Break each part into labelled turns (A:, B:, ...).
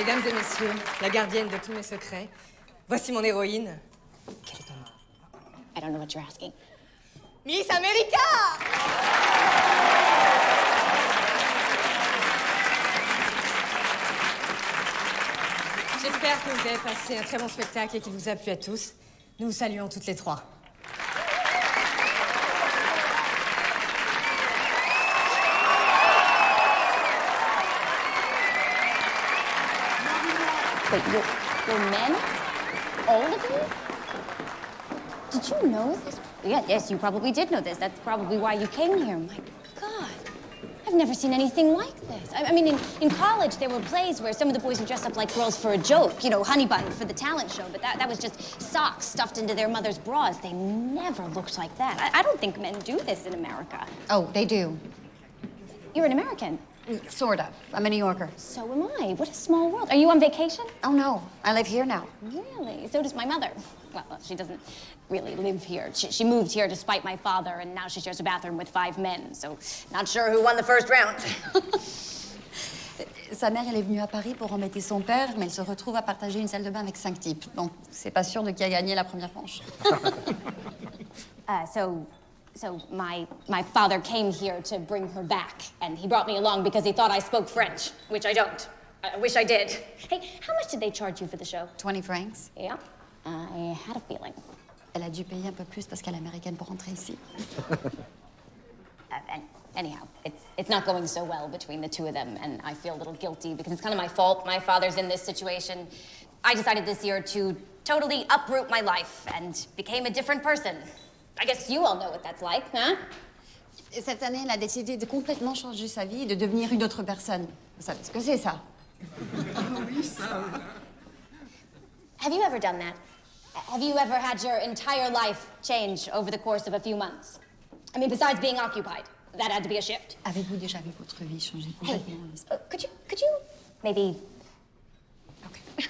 A: Mesdames et messieurs, la gardienne de tous mes secrets, voici mon héroïne. Quel est ton nom?
B: I don't know what you're asking.
A: Miss America! J'espère que vous avez passé un très bon spectacle et qu'il vous a plu à tous. Nous vous saluons toutes les trois.
B: Wait, you're men? All of you? Did you know this? Yes, you probably did know this. That's probably why you came here. My God. I've never seen anything like this. I mean, in college, there were plays where some of the boys would dress up like girls for a joke. You know, honey bun for the talent show. But that was just socks stuffed into their mother's bras. They never looked like that. I don't think men do this in America.
C: Oh, they do.
B: You're an American.
C: Sort of. I'm a New Yorker.
B: So am I. What a small world. Are you on vacation?
C: Oh, no. I live here now.
B: Really? So does my mother. Well, she doesn't really live here. She moved here to spite my father, and now she shares a bathroom with 5 men. So, not sure who won the first round.
C: Sa mère, elle est venue à Paris pour embêter son père, mais elle se retrouve à partager une salle de bain avec 5 types. Donc, c'est pas sûr de qui a gagné la première manche.
B: So my father came here to bring her back, and he brought me along because he thought I spoke French, which I don't. I wish I did. Hey, how much did they charge you for the show?
C: 20 francs.
B: Yeah, I had a feeling.
C: Elle a dû payer un peu plus parce qu'elle est américaine pour rentrer ici.
B: Anyhow, it's not going so well between the two of them, and I feel a little guilty because it's kind of my fault. My father's in this situation. I decided this year to totally uproot my life and became a different person. I guess you all know what that's like, huh?
C: Et cette année, elle a décidé de complètement changer sa vie et de devenir une autre personne. Vous savez ce que c'est, ça?
A: Oui, ça.
B: Have you ever done that? Have you ever had your entire life change over the course of a few months? I mean, besides being occupied, that had to be a shift.
C: Avez-vous déjà vu votre vie changer complètement?
B: Hey, could you maybe...
C: Okay.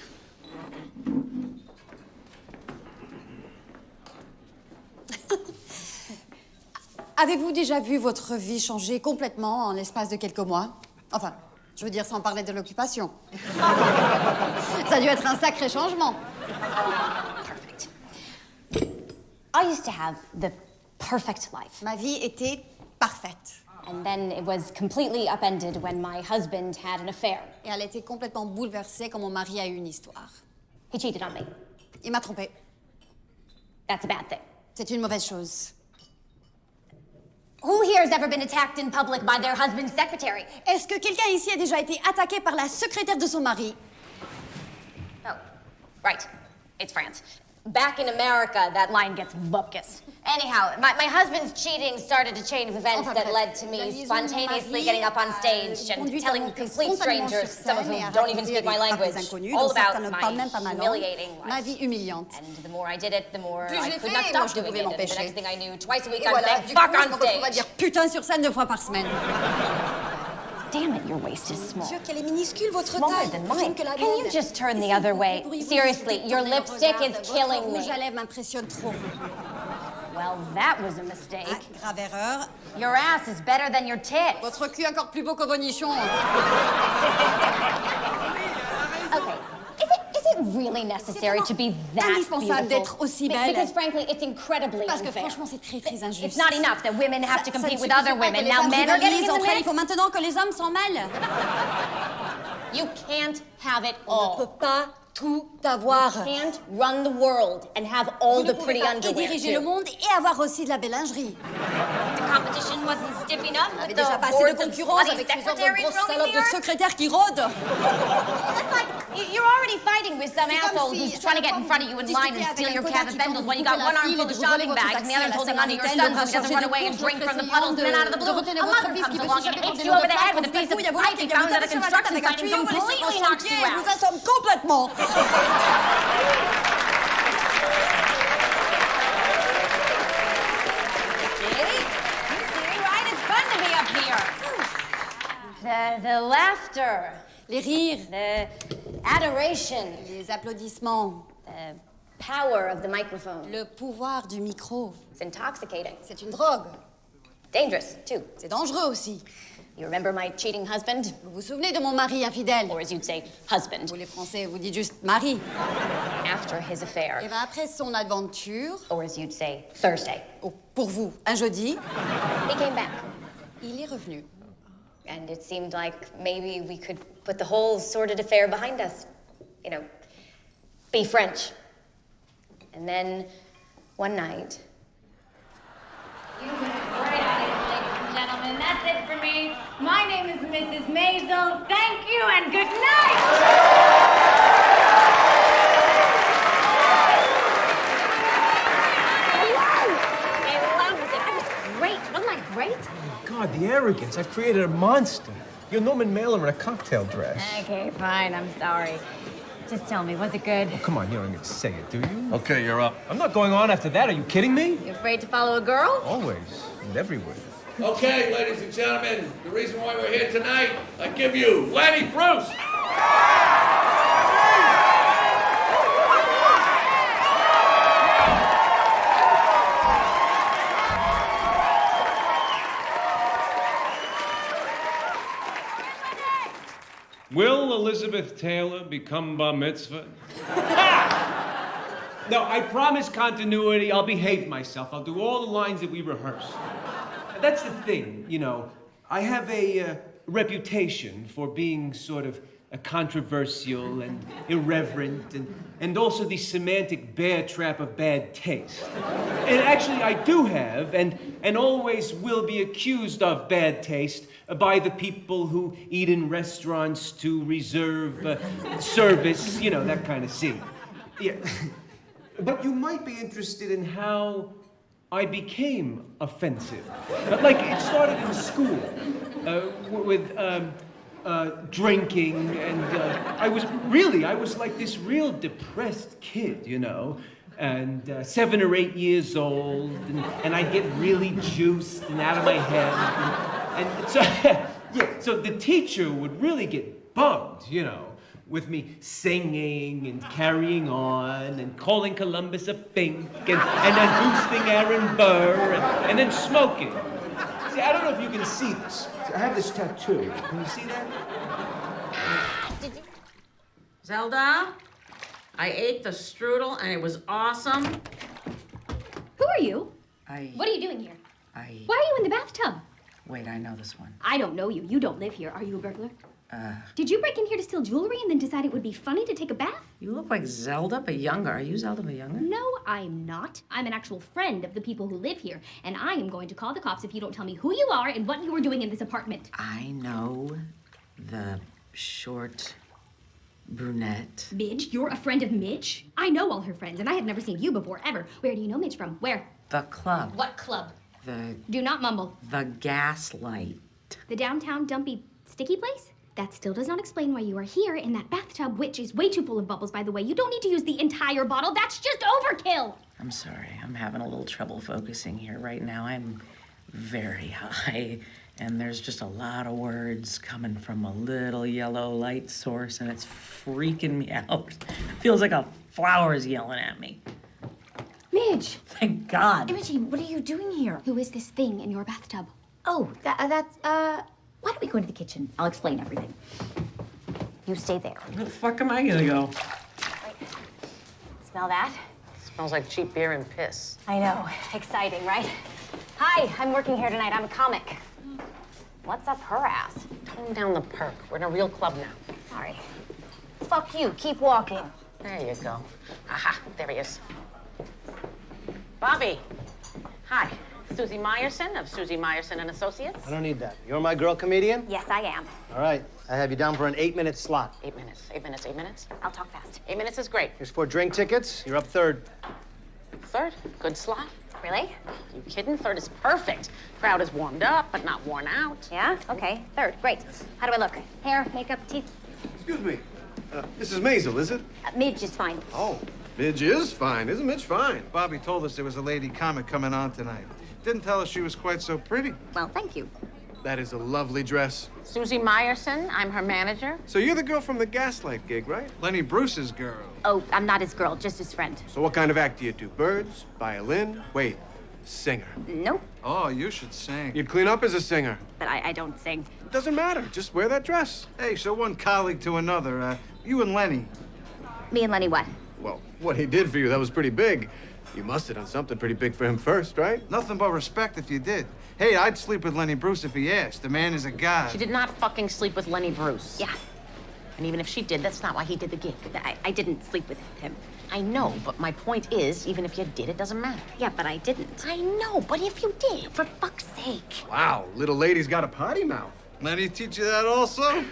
C: Avez-vous déjà vu votre vie changer complètement en l'espace de quelques mois? Enfin, je veux dire sans parler de l'occupation. Ça a dû être un sacré changement.
B: Perfect. I used to have the perfect life.
C: Ma vie était parfaite.
B: And then it was completely upended when my husband had an affair.
C: Et elle était complètement bouleversée quand mon mari a eu une histoire.
B: He cheated on me.
C: Il m'a trompée.
B: That's a bad thing.
C: C'est une mauvaise chose.
B: Who here has ever been attacked in public by their husband's secretary?
C: Est-ce que quelqu'un ici a déjà été attaqué par la secrétaire de son mari?
B: Oh, right. It's France. Back in America, that line gets bupkis. Anyhow, my husband's cheating started a chain of events that led to me spontaneously getting up on stage and telling complete strangers, some of whom don't even speak my language, all about my humiliating life.
C: Ma vie humiliante.
B: And the more I did it, the more I
C: j'ai
B: could
C: fait,
B: not stop
C: je ne
B: doing
C: pouvais
B: it. And the
C: m'empêcher.
B: next thing I knew, twice a week
C: Et
B: I'm
C: voilà,
B: saying
C: du
B: fuck
C: coup, je
B: on
C: me retrouve à
B: stage.
C: dire putain sur scène 2 fois par semaine.
B: Damn it, your waist is small.
A: Dieu, qu'elle est minuscule, votre
B: Smaller
A: taille.
B: than
A: Plus
B: mine.
A: fine que la
B: Can you
A: mienne.
B: just turn the other way? Seriously, your lipstick is killing
C: Votre rouge à
B: me.
C: lèvres m'impressionne trop.
B: Well, that was a mistake.
C: Ah, grave erreur.
B: Your ass is better than your tits.
C: Votre cul encore plus beau que vos nichons.
B: Okay. Is it really necessary to be that
C: indispensable d'être
B: beautiful?
C: aussi belle.
B: Because frankly, it's incredibly
C: Parce que
B: unfair.
C: franchement, c'est très très injuste.
B: It's not enough that women have to
C: Ça
B: compete
C: ne
B: with
C: suffit
B: other
C: pas que
B: women.
C: les
B: Now
C: femmes
B: men are getting
C: rivalisent
B: in the
C: entre elles. Il
B: mix.
C: faut maintenant que les hommes s'en mêlent.
B: You can't have it
A: On ne
B: all.
A: peut pas tout avoir.
B: You can't run the world and have all
C: Vous ne
B: the
C: pouvez
B: pretty
C: pas et
B: underwear
C: diriger le
B: too.
C: monde et avoir aussi de la belle lingerie.
B: The competition wasn't stiff enough
C: On avait
B: with
C: déjà
B: the
C: pas assez
B: hordes
C: de
B: of
C: concurrence
B: bloody
C: avec ces sortes de
B: secretaries
C: grosses
B: roaming
C: salopes
B: the
C: de
B: earth.
C: secrétaires qui rôdent.
B: That's like you're already fighting with some
C: C'est comme
B: asshole
C: si
B: who's trying to get in front of you in line and steal your cab of bendels when you got one arm full of shopping bags and the other holding onto your son so he doesn't run away and drink from the puddles. And then out of the blue, a mother comes along and hits you over the head with a piece of pipe he found at a construction site and completely knocks you
C: Nous
B: out.
C: assomme complètement.
B: The laughter,
C: Les rires,
B: the adoration,
C: les applaudissements,
B: the power of the microphone.
C: le pouvoir du micro.
B: It's intoxicating.
C: C'est une drogue.
B: Dangerous, too.
C: C'est dangereux aussi.
B: You remember my cheating husband?
C: Vous vous souvenez de mon mari infidèle?
B: Or as you'd say, husband.
C: Vous les Français, vous dites juste mari.
B: After his affair.
C: Et bien après son aventure,
B: Or as you'd say, Thursday.
C: oh, pour vous, un jeudi,
B: He came back.
C: il est revenu.
B: And it seemed like maybe we could put the whole sordid affair behind us. You know, be French. And then, one night...
D: Right, ladies and gentlemen, that's it for me. My name is Mrs. Maisel. Thank you and good night.
B: I loved it. It was great. Wasn't I great?
E: God, the arrogance. I've created a monster. You're Norman Mailer in a cocktail dress.
D: Okay, fine. I'm sorry. Just tell me, was it good?
E: Oh, come on, you don't get to say it, do you?
F: Okay, you're up.
E: I'm not going on after that. Are you kidding me?
D: You afraid to follow a girl?
E: Always and everywhere.
G: Okay, ladies and gentlemen, the reason why we're here tonight, I give you Lenny Bruce.
H: Will Elizabeth Taylor become bar mitzvah?
I: No, I promise continuity. I'll behave myself. I'll do all the lines that we rehearsed. That's the thing, you know. I have a reputation for being sort of controversial and irreverent and also the semantic bear trap of bad taste. And actually, I do have and always will be accused of bad taste by the people who eat in restaurants to reserve service, you know, that kind of scene. Yeah. But you might be interested in how I became offensive. Like, it started in school with drinking, and I was like this real depressed kid, you know, and 7 or 8 years old, and I'd get really juiced and out of my head, and so, yeah, so the teacher would really get bummed, you know, with me singing and carrying on and calling Columbus a fink and then boosting Aaron Burr and then smoking. See, I don't know if you can see this. I have this tattoo. Can you see that?
J: Zelda, I ate the strudel and it was awesome.
D: Who are you?
J: What
D: are you doing here?
J: I...
D: Why are you in the bathtub?
J: Wait, I know this one.
D: I don't know you. You don't live here. Are you a burglar? Did you break in here to steal jewelry and then decide it would be funny to take a bath?
J: You look like Zelda, but younger. Are you Zelda, but younger?
D: No, I'm not. I'm an actual friend of the people who live here, and I am going to call the cops if you don't tell me who you are and what you were doing in this apartment.
J: I know the short brunette.
D: Midge? You're a friend of Midge? I know all her friends, and I have never seen you before, ever. Where do you know Midge from? Where?
J: The club.
D: What club?
J: The
D: Do not mumble.
J: gaslight.
D: The downtown dumpy sticky place? That still does not explain why you are here in that bathtub, which is way too full of bubbles, by the way. You don't need to use the entire bottle. That's just overkill.
J: I'm sorry. I'm having a little trouble focusing here right now. I'm very high, and there's just a lot of words coming from a little yellow light source, and it's freaking me out. Feels like a flower's yelling at me.
D: Midge!
J: Thank God.
B: Imogen, what are you doing here?
D: Who is this thing in your bathtub?
B: Oh, why don't we go to the kitchen? I'll explain everything. You stay there.
J: Where the fuck am I gonna go?
B: Smell that?
J: Smells like cheap beer and piss.
B: I know. Exciting, right? Hi, I'm working here tonight. I'm a comic. What's up her ass?
J: Tone down the perk. We're in a real club now.
B: Sorry. Fuck you. Keep walking.
J: There you go. Aha, there he is. Bobby. Hi. Susie Meyerson of Susie Meyerson and Associates.
K: I don't need that. You're my girl comedian?
B: Yes, I am.
K: All right. I have you down for an 8-minute slot.
J: 8 minutes. 8 minutes. 8 minutes.
B: I'll talk fast.
J: 8 minutes is great.
K: Here's 4 drink tickets. You're up third.
J: Third. Good slot.
B: Really?
J: You kidding? Third is perfect. Crowd is warmed up, but not worn out.
B: Yeah? Okay. Third. Great. How do I look? Hair, makeup, teeth?
F: Excuse me. This is Maisel, is it?
B: Midge is fine.
F: Oh, Midge is fine. Isn't Midge fine? Bobby told us there was a lady comic coming on tonight. Didn't tell us she was quite so pretty.
B: Well, thank you.
F: That is a lovely dress.
J: Susie Meyerson. I'm her manager.
F: So you're the girl from the Gaslight gig, right? Lenny Bruce's girl.
B: Oh, I'm not his girl, just his friend.
F: So what kind of act do you do? Birds? Violin? Wait,
K: Singer.
B: Nope,
F: Oh, you should sing.
K: You'd clean up as a singer.
B: but I don't sing.
K: Doesn't matter. Just wear that dress.
F: Hey, so one colleague to another. You and Lenny.
B: Me and Lenny what?
K: Well, what he did for you, that was pretty big. You must have done something pretty big for him first, right?
F: Nothing but respect if you did. Hey, I'd sleep with Lenny Bruce if he asked. The man is a god.
J: She did not fucking sleep with Lenny Bruce.
B: Yeah,
J: And even if she did, that's not why he did the gig.
B: I didn't sleep with him.
J: I know, but my point is, even if you did, it doesn't matter.
B: Yeah, but I didn't.
J: I know, but if you did, for fuck's sake.
K: Wow, little lady's got a potty mouth.
F: Lenny teach you that also?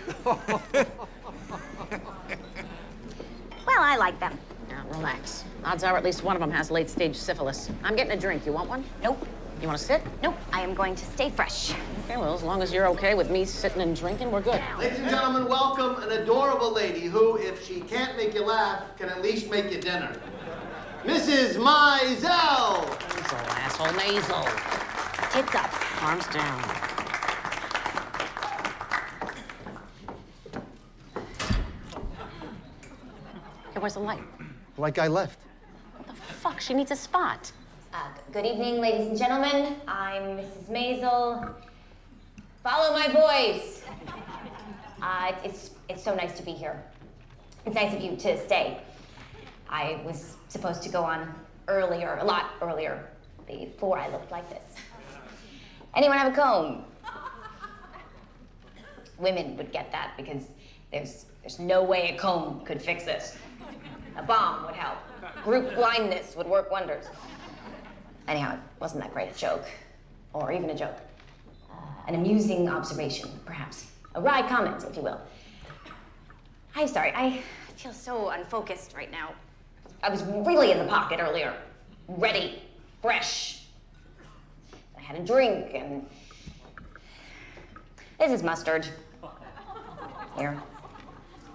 B: Well, I like them.
J: Now, relax. Odds are at least one of them has late-stage syphilis. I'm getting a drink. You want one?
B: Nope.
J: You want to sit?
B: Nope, I am going to stay fresh.
J: Okay, well, as long as you're okay with me sitting and drinking, we're good.
L: Ladies and gentlemen, welcome an adorable lady who, if she can't make you laugh, can at least make you dinner. Mrs. Maisel!
J: Maisel, asshole, Maisel.
B: Tits up.
J: Arms down. Hey, where's the light?
K: Like I left.
J: What the fuck? She needs a spot.
B: Good evening, ladies and gentlemen. I'm Mrs. Maisel. Follow my voice. It's so nice to be here. It's nice of you to stay. I was supposed to go on earlier, a lot earlier, before I looked like this. Anyone have a comb? Women would get that because there's no way a comb could fix this. A balm would help. Group blindness would work wonders. Anyhow, it wasn't that great a joke, or even a joke. An amusing observation, perhaps. A wry comment, if you will. I'm sorry, I feel so unfocused right now. I was really in the pocket earlier. Ready, fresh. I had a drink, and this is mustard. Here.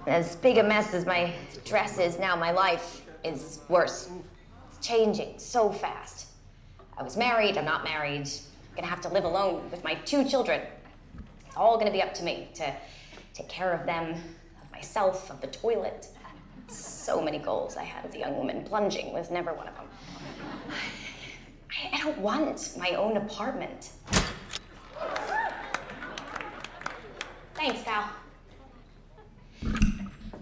B: As big a mess as my dress is now, my life is worse. It's changing so fast. I was married, I'm not married. I'm gonna have to live alone with my 2 children. It's all gonna be up to me to take care of them, of myself, of the toilet. So many goals I had as a young woman. Plunging was never one of them. I don't want my own apartment. Thanks, pal.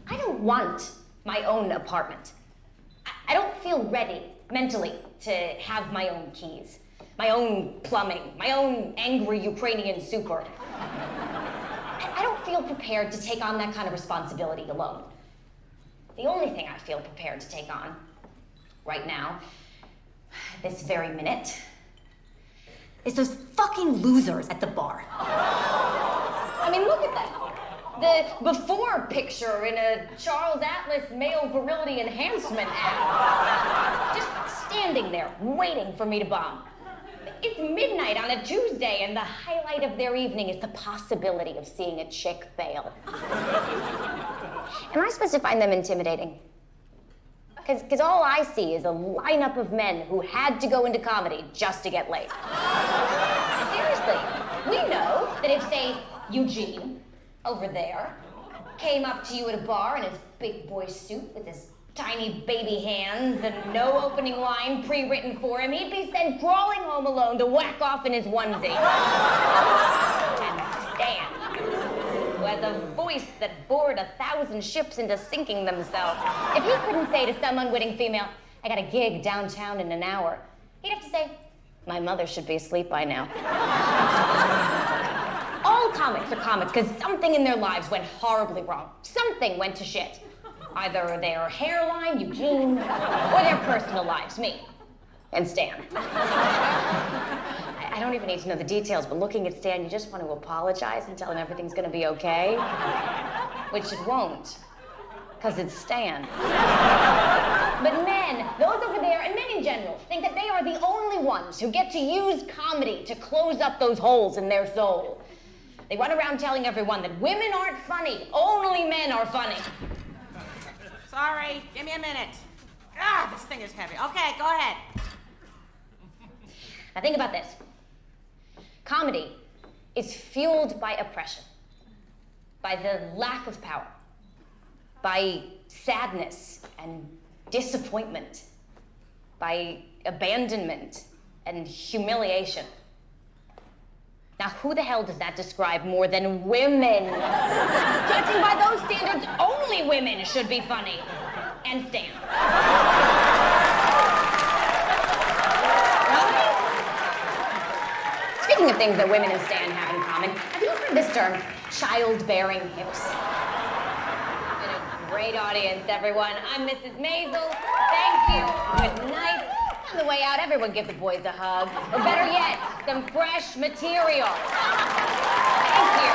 B: I don't want my own apartment. I don't feel ready mentally to have my own keys, my own plumbing, my own angry Ukrainian super. I don't feel prepared to take on that kind of responsibility alone. The only thing I feel prepared to take on right now, this very minute, is those fucking losers at the bar. I mean, look at that. The before picture in a Charles Atlas male virility enhancement ad. Just standing there, waiting for me to bomb. It's midnight on a Tuesday, and the highlight of their evening is the possibility of seeing a chick fail. Am I supposed to find them intimidating? Because all I see is a lineup of men who had to go into comedy just to get laid. Seriously, we know that if, say, Eugene, over there, came up to you at a bar in his big boy suit with his tiny baby hands and no opening line pre-written for him, he'd be sent crawling home alone to whack off in his onesie. And Stan, who has a voice that bored 1,000 ships into sinking themselves. If he couldn't say to some unwitting female, I got a gig downtown in an hour, he'd have to say, my mother should be asleep by now. All comics are comics because something in their lives went horribly wrong. Something went to shit. Either their hairline, Eugene, or their personal lives, me and Stan. I don't even need to know the details, but looking at Stan, you just want to apologize and tell him everything's gonna be okay. Which it won't, because it's Stan. But men, those over there, and men in general, think that they are the only ones who get to use comedy to close up those holes in their soul. They run around telling everyone that women aren't funny, only men are funny.
M: Sorry, give me a minute. Ah, this thing is heavy. Okay, go ahead.
B: Now think about this. Comedy is fueled by oppression, by the lack of power, by sadness and disappointment, by abandonment and humiliation. Now, who the hell does that describe more than women? Judging by those standards, only women should be funny. And Stan. Speaking of things that women and Stan have in common, have you heard this term, childbearing hips? Been a great audience, everyone. I'm Mrs. Maisel. Thank you. Good night. On the way out, everyone give the boys a hug. Or better yet, some fresh material. Thank you.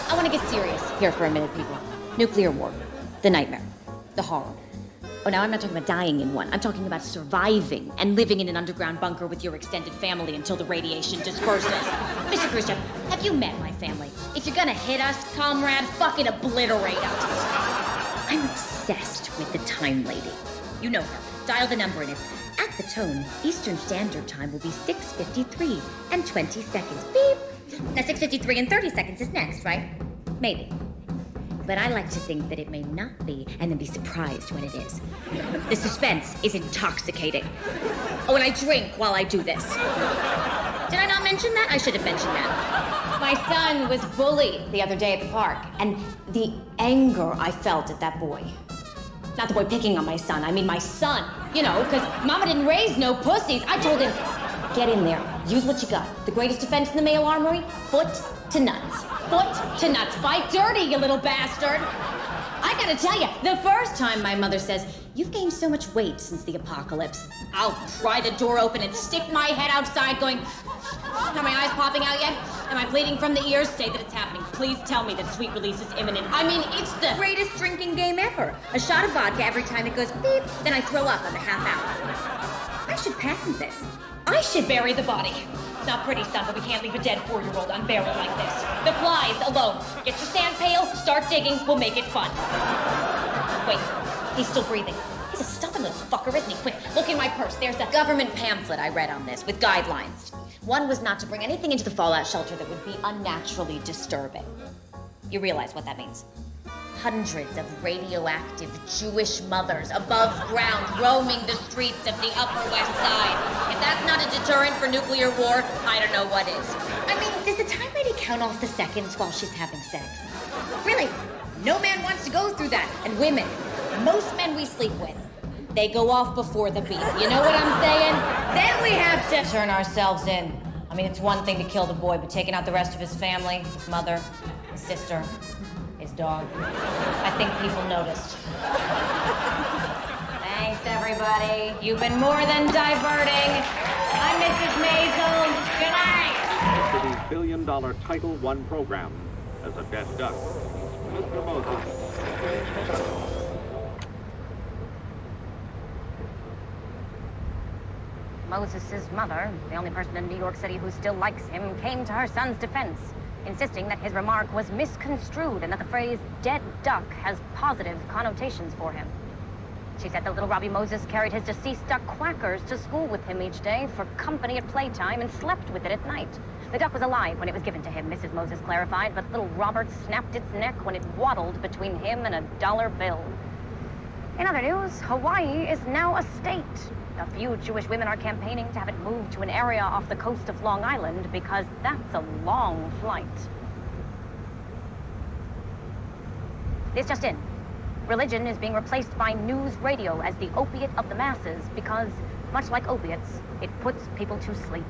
B: I want to get serious here for a minute, people. Nuclear war. The nightmare. The horror. Oh, now I'm not talking about dying in one. I'm talking about surviving and living in an underground bunker with your extended family until the radiation disperses. Mr. Khrushchev, have you met my family? If you're gonna hit us, comrade, fucking obliterate us. I'm obsessed with the time lady. You know her. Dial the number and it's at the tone. Eastern Standard Time will be 6:53 and 20 seconds. Beep. Now 6:53 and 30 seconds is next, right? Maybe. But I like to think that it may not be, and then be surprised when it is. The suspense is intoxicating. Oh, and I drink while I do this. Did I not mention that? I should have mentioned that. My son was bullied the other day at the park, and the anger I felt at that boy. Not the boy picking on my son, I mean my son. You know, because Mama didn't raise no pussies. I told him, get in there, use what you got. The greatest defense in the male armory, foot to nuts. Foot to nuts. Fight dirty, you little bastard. I gotta tell you, the first time my mother says, you've gained so much weight since the apocalypse, I'll pry the door open and stick my head outside going, are my eyes popping out yet? Am I bleeding from the ears? Say that it's happening. Please tell me that sweet release is imminent. I mean, it's the greatest drinking game ever. A shot of vodka every time it goes beep, then I throw up on the half hour. I should patent this. I should bury the body. It's not pretty, son, but we can't leave a dead 4-year-old unburied like this. The flies alone. Get your sand pail, start digging, we'll make it fun. Wait, he's still breathing. He's a stubborn little fucker, isn't he? Quick, look in my purse. There's a government pamphlet I read on this with guidelines. One was not to bring anything into the fallout shelter that would be unnaturally disturbing. You realize what that means? Hundreds of radioactive Jewish mothers above ground roaming the streets of the Upper West Side. If that's not a deterrent for nuclear war, I don't know what is. I mean, does the time lady count off the seconds while she's having sex? Really, no man wants to go through that. And women, most men we sleep with, they go off before the beat. You know what I'm saying? Then we have to turn ourselves in. I mean, it's one thing to kill the boy, but taking out the rest of his family, his mother, his sister, his dog. I think people noticed. Thanks, everybody. You've been more than diverting. I'm Mrs. Maisel. Good night.
N: To the billion-dollar Title I program as a dead duck, Mr. Moses.
B: Moses' mother, the only person in New York City who still likes him, came to her son's defense, insisting that his remark was misconstrued and that the phrase dead duck has positive connotations for him. She said that little Robbie Moses carried his deceased duck quackers to school with him each day for company at playtime and slept with it at night. The duck was alive when it was given to him, Mrs. Moses clarified, but little Robert snapped its neck when it waddled between him and a dollar bill. In other news, Hawaii is now a state. A few Jewish women are campaigning to have it moved to an area off the coast of Long Island because that's a long flight. This just in. Religion is being replaced by news radio as the opiate of the masses because, much like opiates, it puts people to sleep.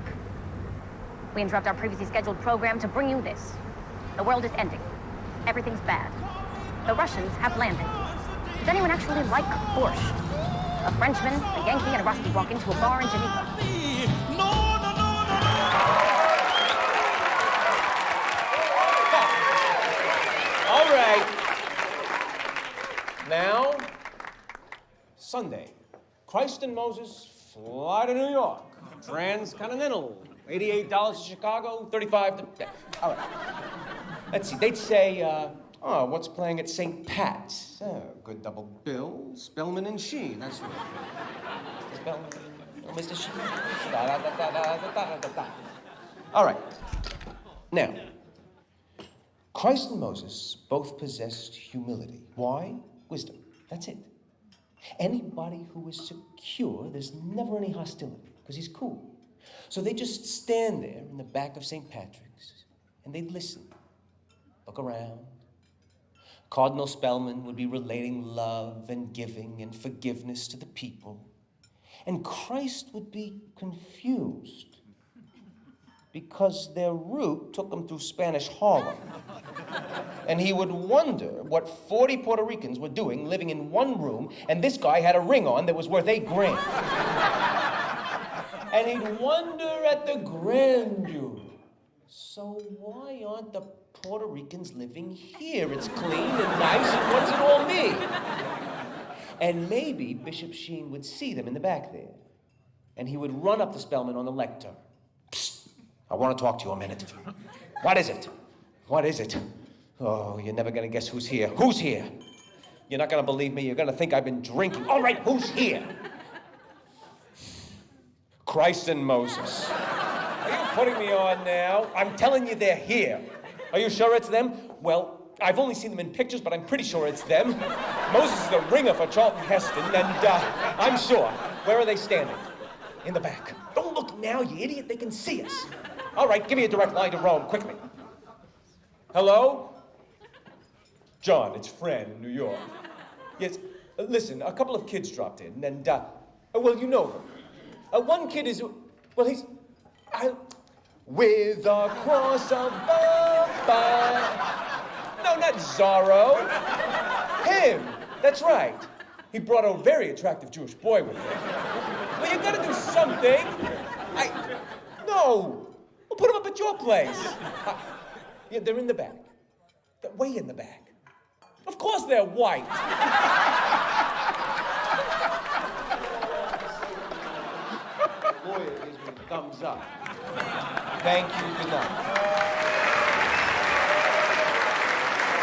B: We interrupt our previously scheduled program to bring you this. The world is ending. Everything's bad. The Russians have landed. Does anyone actually like borscht? A Frenchman, a Yankee, and a Rusty walk into a bar in Geneva.
I: All right. Now, Sunday. Christ and Moses fly to New York. Transcontinental. $88 to Chicago, $35 to... All right. Let's see. They'd say, oh, what's playing at St. Pat's? Oh, good double bill. Spellman and Sheen. That's right. Spellman, Mr. Sheen. All right. Now, Christ and Moses both possessed humility. Why? Wisdom. That's it. Anybody who is secure, there's never any hostility, because he's cool. So they'd just stand there in the back of St. Patrick's, and they'd listen, look around. Cardinal Spellman would be relating love and giving and forgiveness to the people. And Christ would be confused because their route took them through Spanish Harlem. And he would wonder what 40 Puerto Ricans were doing living in one room, and this guy had a ring on that was worth $8 grand. And he'd wonder at the grandeur. So why aren't the Puerto Ricans living here? It's clean and nice, and what's it all mean? And maybe Bishop Sheen would see them in the back there, and he would run up to Spellman on the lectern. Psst, I want to talk to you a minute. What is it? What is it? Oh, you're never gonna guess who's here. Who's here? You're not gonna believe me. You're gonna think I've been drinking. All right, who's here? Christ and Moses. Are you putting me on now? I'm telling you they're here. Are you sure it's them? Well, I've only seen them in pictures, but I'm pretty sure it's them. Moses is the ringer for Charlton Heston, and I'm sure. Where are they standing? In the back. Don't look now, you idiot. They can see us. All right, give me a direct line to Rome, quickly. Hello? John, it's Fran in New York. Yes, listen, a couple of kids dropped in, and, well, you know them. One kid is, well, he's, with a cross above, no, not Zorro. Him, that's right. He brought a very attractive Jewish boy with him. Well, you gotta do something. No, we'll put him up at your place. Yeah, they're in the back. They're way in the back. Of course they're white. Lawyer gives me a thumbs up. Thank you, good night.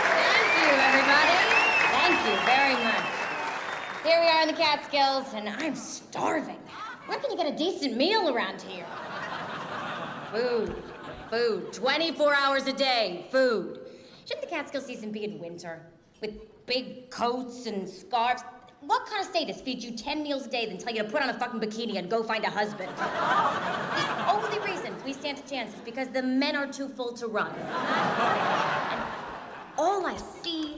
B: Thank you, everybody. Thank you very much. Here we are in the Catskills, and I'm starving. Where can you get a decent meal around here? Food. 24 hours a day, food. Shouldn't the Catskill season be in winter? With big coats and scarves? What kind of sadist feeds you 10 meals a day then tell you to put on a fucking bikini and go find a husband? The only reasons we stand a chance is because the men are too full to run. And all I see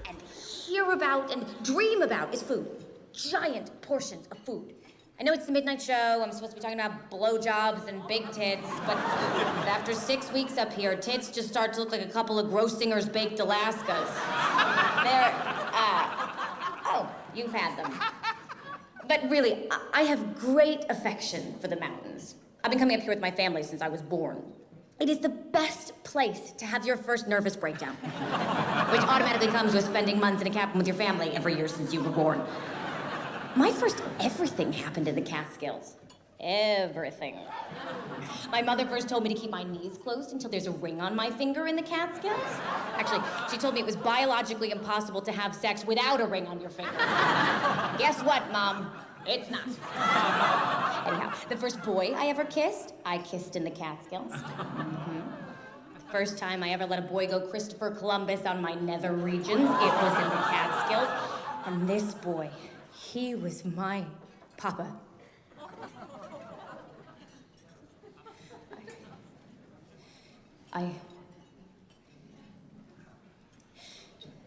B: and hear about and dream about is food. Giant portions of food. I know it's the midnight show, I'm supposed to be talking about blowjobs and big tits, but after 6 weeks up here, tits just start to look like a couple of Grossinger's baked Alaskas. They're, oh, you've had them. But really, I have great affection for the mountains. I've been coming up here with my family since I was born. It is the best place to have your first nervous breakdown, which automatically comes with spending months in a cabin with your family every year since you were born. My first everything happened in the Catskills. Everything. My mother first told me to keep my knees closed until there's a ring on my finger in the Catskills. Actually, she told me it was biologically impossible to have sex without a ring on your finger. Guess what, Mom? It's not. Anyhow, the first boy I ever kissed, I kissed in the Catskills. The first time I ever let a boy go Christopher Columbus on my nether regions, it was in the Catskills. And this boy, he was my papa.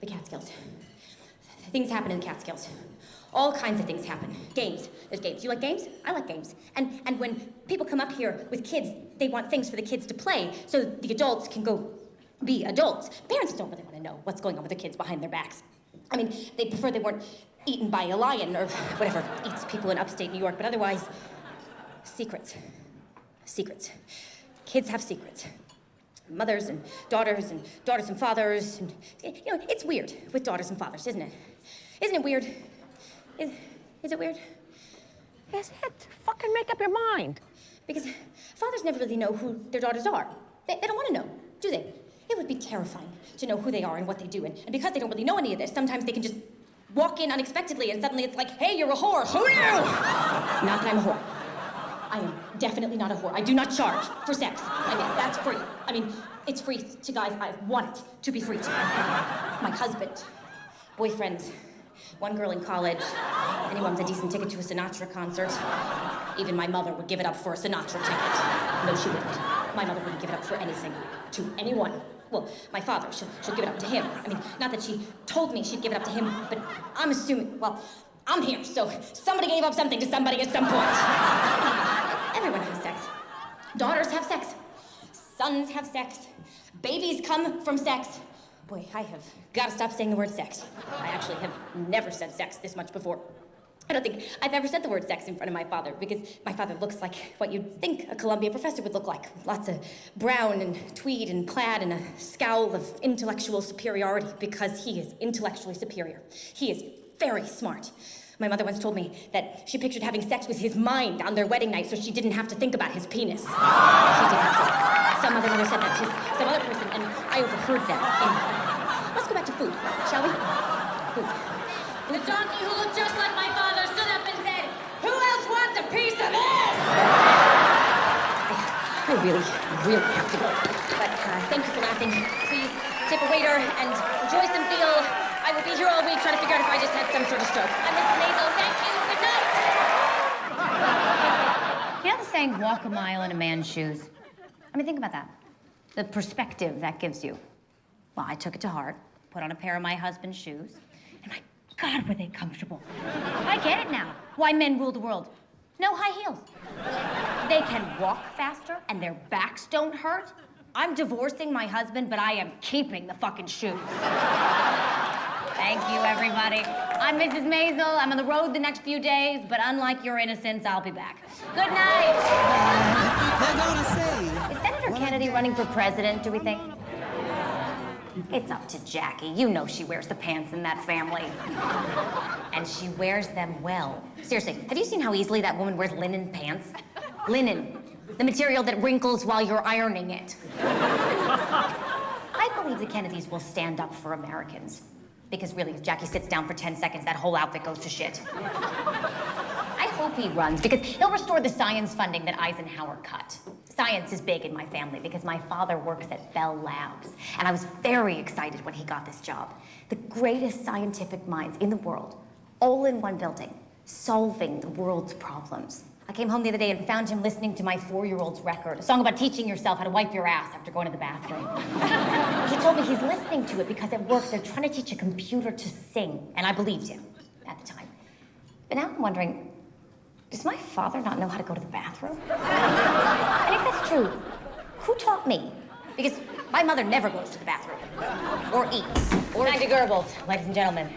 B: The Catskills. Things happen in the Catskills. All kinds of things happen. Games. There's games. You like games? I like games. And when people come up here with kids, they want things for the kids to play so the adults can go be adults. Parents don't really want to know what's going on with their kids behind their backs. I mean, they prefer they weren't eaten by a lion or whatever eats people in upstate New York, but otherwise, secrets. Secrets. Kids have secrets. Mothers and daughters and fathers. And, you know, it's weird with daughters and fathers, isn't it? Isn't it weird? Is it weird?
O: Yes, it. Fucking make up your mind.
B: Because fathers never really know who their daughters are. They don't want to know, do they? It would be terrifying to know who they are and what they do. And because they don't really know any of this, sometimes they can just walk in unexpectedly and suddenly it's like, hey, you're a whore. Who are you? Not that I'm a whore. I am definitely not a whore. I do not charge for sex. I mean, that's free. I mean, it's free to guys I want it to be free to. My husband, boyfriend, one girl in college, anyone with a decent ticket to a Sinatra concert. Even my mother would give it up for a Sinatra ticket. No, she wouldn't. My mother wouldn't give it up for anything. To anyone. Well, my father, she'll give it up to him. I mean, not that she told me she'd give it up to him, but I'm assuming, well, I'm here, so somebody gave up something to somebody at some point. Everyone has sex. Daughters have sex. Sons have sex. Babies come from sex. Boy, I have got to stop saying the word sex. I actually have never said sex this much before. I don't think I've ever said the word sex in front of my father because my father looks like what you'd think a Columbia professor would look like. Lots of brown and tweed and plaid and a scowl of intellectual superiority because he is intellectually superior. He is very smart. My mother once told me that she pictured having sex with his mind on their wedding night so she didn't have to think about his penis. She did not say that. Some other mother said that to some other person, and I overheard them. Let's go back to food, shall we? Food. The donkey who looked just like my father stood up and said, "Who else wants a piece of this?" I really have to go. But thank you for laughing. Please tip a waiter and enjoy some veal. I will be here all week trying to figure out if I just had some sort of stroke. I'm Mrs. Maisel. Thank you. Good night. You know the saying, walk a mile in a man's shoes? I mean, think about that. The perspective that gives you. Well, I took it to heart, put on a pair of my husband's shoes, and my God, were they comfortable. I get it now. Why men rule the world. No high heels. They can walk faster and their backs don't hurt. I'm divorcing my husband, but I am keeping the fucking shoes. Thank you, everybody. I'm Mrs. Maisel. I'm on the road the next few days, but unlike your innocence, I'll be back. Good night. Is Senator Kennedy running for president, do we think? It's up to Jackie. You know she wears the pants in that family. And she wears them well. Seriously, have you seen how easily that woman wears linen pants? Linen. The material that wrinkles while you're ironing it. I believe the Kennedys will stand up for Americans. Because really, if Jackie sits down for 10 seconds, that whole outfit goes to shit. I hope he runs, because he'll restore the science funding that Eisenhower cut. Science is big in my family because my father works at Bell Labs, and I was very excited when he got this job. The greatest scientific minds in the world, all in one building, solving the world's problems. I came home the other day and found him listening to my 4-year-old's record, a song about teaching yourself how to wipe your ass after going to the bathroom. He told me he's listening to it because at work they're trying to teach a computer to sing, and I believed him at the time. But now I'm wondering, does my father not know how to go to the bathroom? And if that's true, who taught me? Because my mother never goes to the bathroom. Or eats. Or Magda Goebbels, ladies and gentlemen.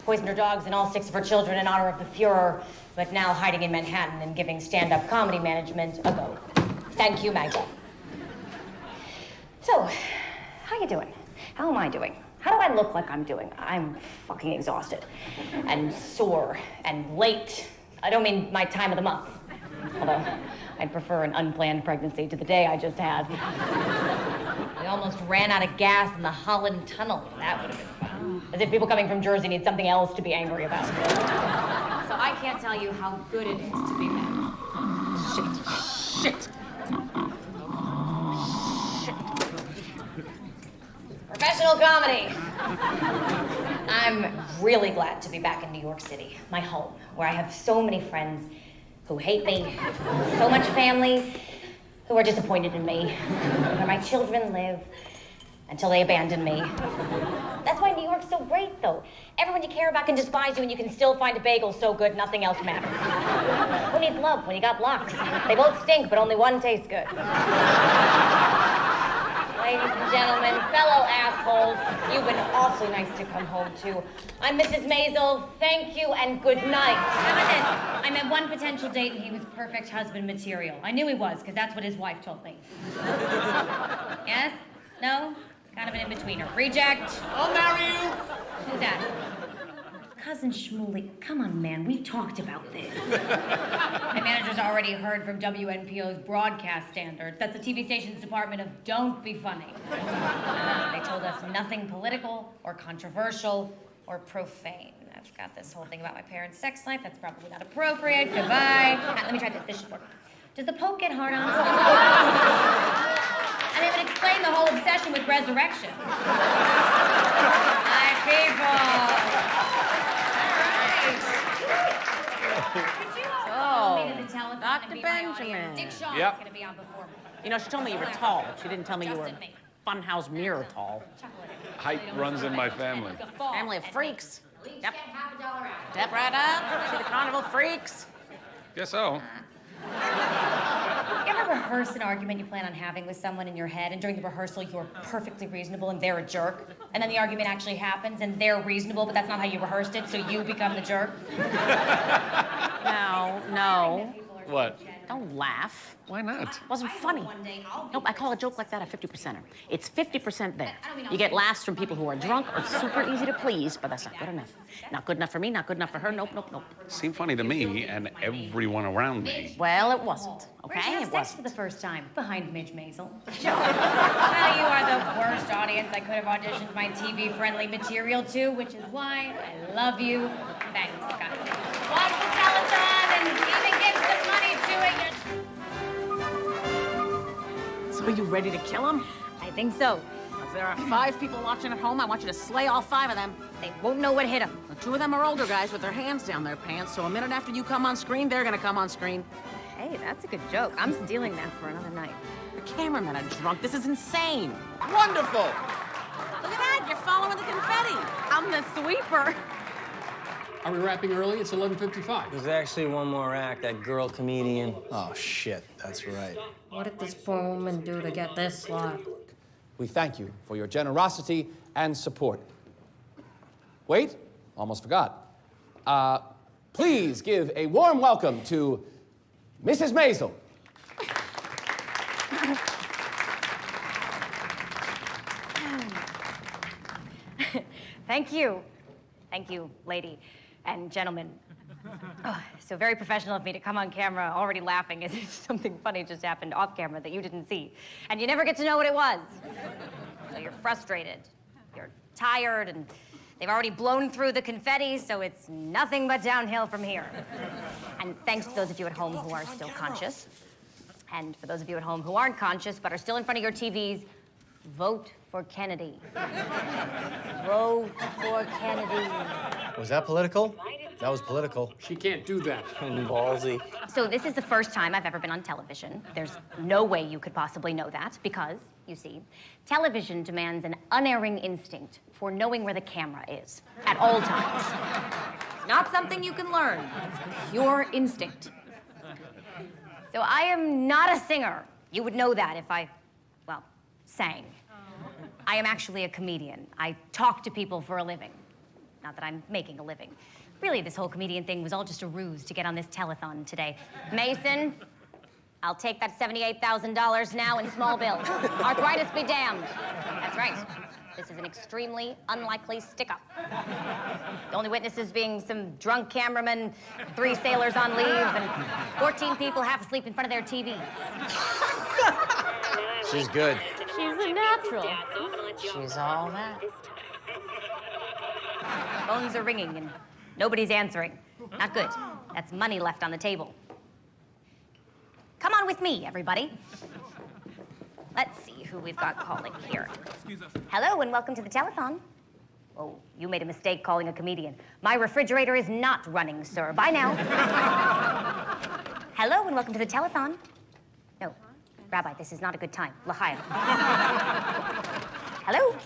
B: Poisoned her dogs and all 6 of her children in honor of the Fuhrer, but now hiding in Manhattan and giving stand-up comedy management a go. Thank you, Magda. So, how you doing? How am I doing? How do I look like I'm doing? I'm fucking exhausted. And sore. And late. I don't mean my time of the month. Although, I'd prefer an unplanned pregnancy to the day I just had. We almost ran out of gas in the Holland Tunnel. That would have been fun. As if people coming from Jersey need something else to be angry about. So I can't tell you how good it is to be back. Shit. Professional comedy. I'm really glad to be back in New York City, my home, where I have so many friends who hate me, so much family who are disappointed in me, where my children live until they abandon me. That's why New York's so great, though. Everyone you care about can despise you, and you can still find a bagel so good nothing else matters. Who needs love when you got blocks? They both stink, but only one tastes good. Ladies and gentlemen, fellow assholes, you've been awfully nice to come home to. I'm Mrs. Maisel. Thank you and good night. How about this? I met one potential date and he was perfect husband material. I knew he was, because that's what his wife told me. Yes? No? Kind of an in-betweener. Reject.
L: I'll marry you.
B: Who's that? Cousin Shmuley. Come on, man. We've talked about this. My manager's already heard from WNPO's broadcast standards. That's the TV station's department of don't be funny. They told us nothing political or controversial or profane. I've got this whole thing about my parents' sex life. That's probably not appropriate. Goodbye. Let me try this. This should work. Does the Pope get hard-ons? And it would explain the whole obsession with resurrection. My people. Could you call me to the telephone?
O: Dr. Benjamin.
D: Dick Shaw's
O: Yep.
D: gonna be on before me.
O: You know, she told me you were tall. She didn't tell me you were funhouse mirror tall.
H: Height runs in my family.
O: Family of freaks. Yep. Step right up. See the carnival freaks.
H: Guess so.
P: You ever rehearse an argument you plan on having with someone in your head, and during the rehearsal you're perfectly reasonable and they're a jerk, and then the argument actually happens and they're reasonable, but that's not how you rehearsed it, so you become the jerk?
O: No.
H: What?
O: Don't laugh.
H: Why not?
O: Wasn't funny. Nope, I call a joke like that a 50%er. It's 50% there. You get laughs from people who are drunk or super easy to please, but that's not good enough. Not good enough for me, not good enough for her. Nope.
H: Seemed funny to me and everyone around me.
O: Well, it wasn't. Okay,
P: Where'd you have
O: it
P: sex
O: wasn't.
P: for the first time? Behind Midge Maisel. Well, you are the worst audience I could have auditioned my TV-friendly material to, which is why I love you. Thanks, guys. Watch the telethon and even give some money to it.
O: So are you ready to kill him?
P: I think so.
O: If there are 5 people watching at home, I want you to slay all 5 of them.
P: They won't know what hit them.
O: The 2 of them are older guys with their hands down their pants, so a minute after you come on screen, they're gonna come on screen.
P: Hey, that's a good joke. I'm stealing that for another night.
O: The cameramen are drunk. This is insane.
L: Wonderful!
O: Look at that, you're following the confetti. I'm the sweeper.
Q: Are we wrapping early? It's 11:55.
R: There's actually one more act, that girl comedian. Oh, shit, that's right.
P: What did this poor woman do to get this slot?
S: We thank you for your generosity and support. Wait, almost forgot. Please give a warm welcome to Mrs. Maisel.
P: Thank you. Thank you, lady and gentlemen. Oh, so very professional of me to come on camera already laughing as if something funny just happened off camera that you didn't see. And you never get to know what it was. So you're frustrated, you're tired, and they've already blown through the confetti, so it's nothing but downhill from here. And thanks to those of you at home who are still conscious. And for those of you at home who aren't conscious but are still in front of your TVs, vote for Kennedy. Vote for Kennedy.
K: Was that political? That was political.
Q: She can't do that.
R: Ballsy.
P: So this is the first time I've ever been on television. There's no way you could possibly know that because, you see, television demands an unerring instinct for knowing where the camera is at all times. It's not something you can learn. It's pure instinct. So I am not a singer. You would know that if I, well, sang. I am actually a comedian. I talk to people for a living. Not that I'm making a living. Really, this whole comedian thing was all just a ruse to get on this telethon today. Mason, I'll take that $78,000 now in small bills. Arthritis be damned. That's right. This is an extremely unlikely stick-up. The only witnesses being some drunk cameramen, 3 sailors on leave, and 14 people half asleep in front of their TV.
K: She's good.
P: She's a natural.
O: She's all that.
P: Phones are ringing and nobody's answering. Not good. That's money left on the table. Come on with me, everybody. Let's see who we've got calling here. Hello and welcome to the telethon. Oh, you made a mistake calling a comedian. My refrigerator is not running, sir. Bye now. Hello and welcome to the telethon. No, Rabbi, this is not a good time. L'chaim. Hello?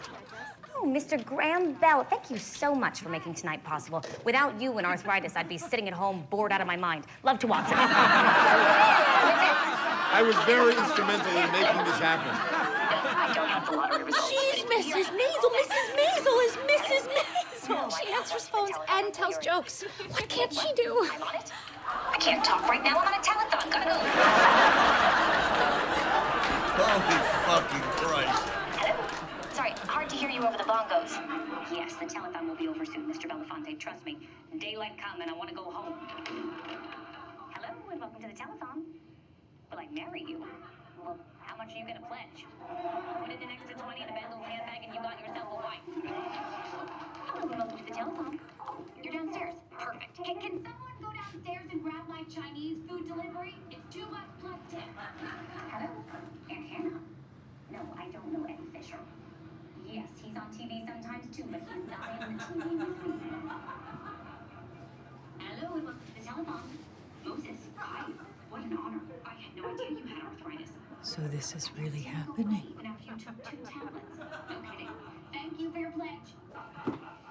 P: Oh, Mr. Graham Bell, thank you so much for making tonight possible. Without you and arthritis, I'd be sitting at home bored out of my mind. Love to watch it.
K: I was very instrumental in making this happen.
D: She's Mrs. Maisel. Mrs. Maisel is Mrs. Maisel. She answers phones and tells jokes. What can't she do?
P: I'm on it. I can't talk right now. I'm on a telethon. Gotta go.
G: Holy fucking Christ.
P: Hello? Sorry, hard to hear you over the bongos. Yes, the telethon will be over soon, Mr. Belafonte. Trust me. Daylight come and I want to go home. Hello and welcome to the telethon. Will I marry you? Well, how much are you gonna pledge? Put in an extra 20 in a Bendel's handbag and you got yourself a wife. Hello and welcome to the telethon. You're downstairs. Perfect.
D: Can someone go downstairs and grab my Chinese food delivery? It's $2 plus tip.
P: Hello? Aunt Hannah? No, I don't know Ed Fisher. Yes, he's on TV sometimes too, but he's not in the TV with me. Hello and welcome to the telethon. Moses, Kai, what an
T: So this is really happening.
P: Even after you took 2 tablets. No kidding. Thank you for your pledge.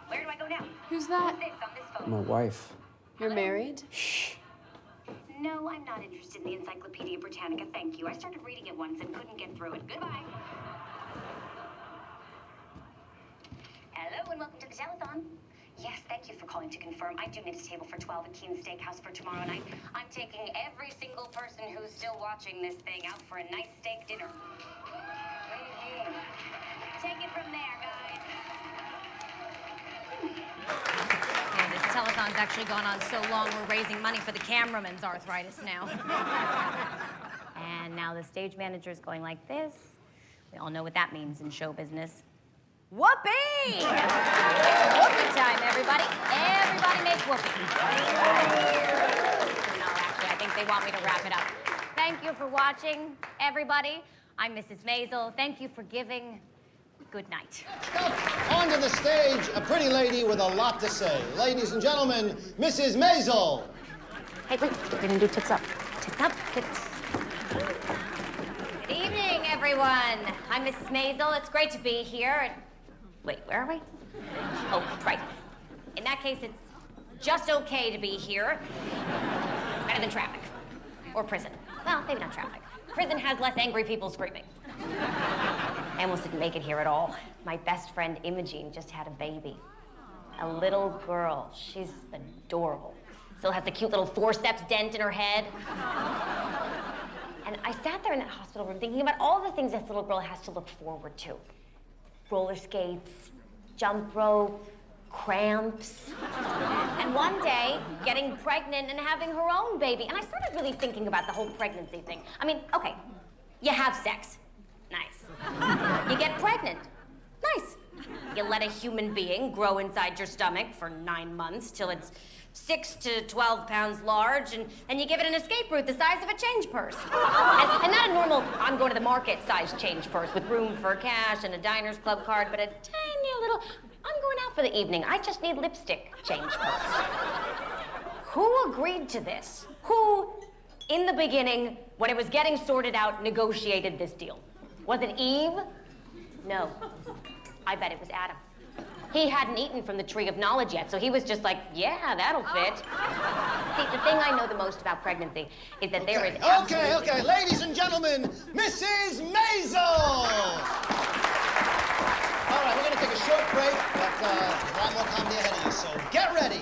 P: Where do I go now?
U: Who's that?
P: What's this on this phone?
R: My wife.
U: You're married?
P: No, I'm not interested in the Encyclopedia Britannica, thank you. I started reading it once and couldn't get through it. Goodbye. Hello and welcome to the telethon. Yes, thank you for calling to confirm. I do need a table for 12 at Keen's Steakhouse for tomorrow night. I'm taking every single person who's still watching this thing out for a nice steak dinner. Take it from there, guys.
V: Yeah, this telethon's actually gone on so long, we're raising money for the cameraman's arthritis now.
P: And now the stage manager's going like this. We all know what that means in show business. Whoopee! It's whoopee time, everybody. Everybody make whoopee. No, actually, I think they want me to wrap it up. Thank you for watching, everybody. I'm Mrs. Maisel. Thank you for giving. Good night.
L: Onto the stage, a pretty lady with a lot to say. Ladies and gentlemen, Mrs. Maisel.
P: Hey, wait, we're gonna do tits up. Tits up, tits. Good evening, everyone. I'm Mrs. Maisel. It's great to be here. Wait, where are we? Oh, right. In that case, it's just okay to be here. It's better than traffic. Or prison. Well, maybe not traffic. Prison has less angry people screaming. I almost didn't make it here at all. My best friend, Imogene, just had a baby. A little girl. She's adorable. Still has the cute little forceps dent in her head. And I sat there in that hospital room thinking about all the things this little girl has to look forward to. Roller skates, jump rope, cramps. And one day, getting pregnant and having her own baby. And I started really thinking about the whole pregnancy thing. I mean, okay, you have sex. Nice. You get pregnant. Nice. You let a human being grow inside your stomach for 9 months till it's 6 to 12 pounds large, and you give it an escape route the size of a change purse. And not a normal, I'm going to the market size change purse with room for cash and a Diners Club card, but a tiny little, I'm going out for the evening, I just need lipstick change purse. Who agreed to this? Who, in the beginning, when it was getting sorted out, negotiated this deal? Was it Eve? No. I bet it was Adam. He hadn't eaten from the tree of knowledge yet, so he was just like, yeah, that'll fit. See, the thing I know the most about pregnancy is that there is absolutely...
L: Okay, ladies and gentlemen, Mrs. Maisel! All right, we're gonna take a short break, but there's a lot more comedy ahead of you, so get ready.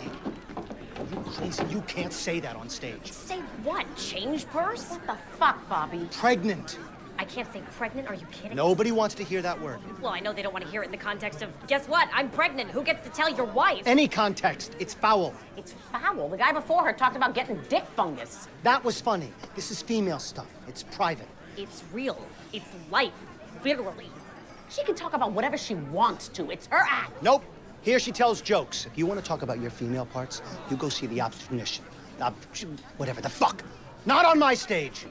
L: You crazy, you can't say that on stage.
P: Say what, change purse?
O: What the fuck, Bobby?
L: Pregnant.
P: I can't say pregnant, are you kidding?
L: Nobody wants to hear that word.
P: Well, I know they don't want to hear it in the context of, guess what, I'm pregnant. Who gets to tell your wife?
L: Any context, it's foul.
O: It's foul. The guy before her talked about getting dick fungus.
L: That was funny. This is female stuff. It's private.
O: It's real. It's life. Literally. She can talk about whatever she wants to. It's her act.
L: Nope. Here she tells jokes. If you want to talk about your female parts, you go see the obstetrician. Whatever the fuck. Not on my stage.